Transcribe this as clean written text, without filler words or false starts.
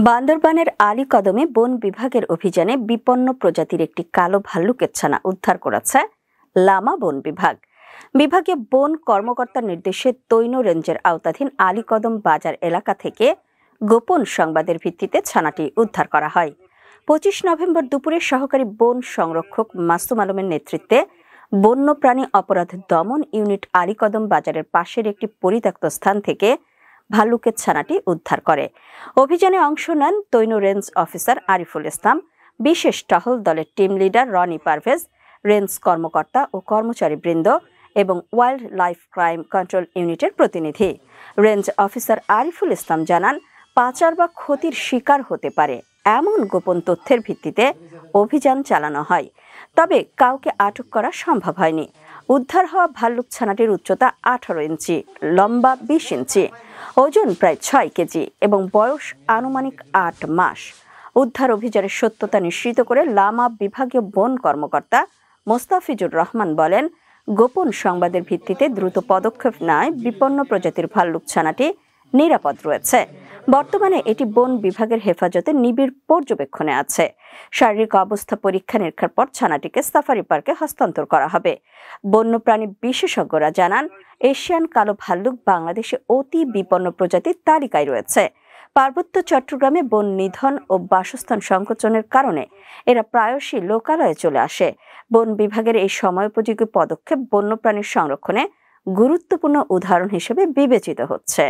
বান্দরবানের আলীকদমে বন বিভাগের অভিযানে বিপন্ন প্রজাতির একটি কালো ভাল্লুকের ছানা উদ্ধার করেছে লামা বন বিভাগ। বিভাগীয় বন কর্মকর্তার নির্দেশে তৈন রেঞ্জের আওতাধীন আলীকদম বাজার এলাকা থেকে গোপন সংবাদের ভিত্তিতে ছানাটি উদ্ধার করা হয়। 25 নভেম্বর দুপুরে সহকারী বন সংরক্ষক মাসুম আলমের নেতৃত্বে বন্যপ্রাণী অপরাধ দমন ইউনিট আলীকদম বাজারের পাশের একটি পরিত্যক্ত স্থান থেকে ভাল্লুকের ছানাটি উদ্ধার করে। অভিযানে অংশ নেন তৈন রেঞ্জ অফিসার আরিফুল ইসলাম, বিশেষ টহল দলের team leader Roni Parvez, range কর্মকর্তা ও কর্মচারীবৃন্দ এবং ওয়াইল্ড লাইফ ক্রাইম কন্ট্রোল ইউনিটের প্রতিনিধি। রেঞ্জ অফিসার আরিফুল ইসলাম জানান, পাচার বা ক্ষতির শিকার হতে পারে এমন গোপন তথ্যের ভিত্তিতে অভিযান চালানো হয়, তবে কাউকে আটক করা সম্ভব হয়নি। উদ্ধার হওয়া ভাল্লুক ছানাটির উচ্চতা 18 ইঞ্চি, লম্বা 20 ইঞ্চি, ওজন প্রায় 6 কেজি এবং বয়স আনুমানিক 8 মাস। উদ্ধার অভিযানের সত্যতা নিশ্চিত করে লামা বিভাগীয় বন কর্মকর্তা মোস্তাফিজুর রহমান বলেন, গোপন সংবাদের ভিত্তিতে দ্রুত পদক্ষেপ নেয় বিপন্ন প্রজাতির ভাল্লুক ছানাটি নিরাপদ রয়েছে। বর্তমানে এটি বন বিভাগের হেফাজতে নিবিড় পর্যবেক্ষণে আছে। শারীরিক অবস্থা পরীক্ষা নিরীক্ষার পর ছানাটিকে সাফারি পার্কে হস্তান্তর করা হবে। বন্যপ্রাণী বিশেষজ্ঞরা জানান, এশিয়ান কালো ভাল্লুক বাংলাদেশে অতি বিপন্ন প্রজাতির তালিকায় রয়েছে। পার্বত্য চট্টগ্রামে বন নিধন ও বাসস্থান সংকোচনের কারণে এরা প্রায়শই লোকালয়ে চলে আসে। বন বিভাগের এই সময়োপযোগী পদক্ষেপ বন্যপ্রাণীর সংরক্ষণে গুরুত্বপূর্ণ উদাহরণ হিসেবে বিবেচিত হচ্ছে।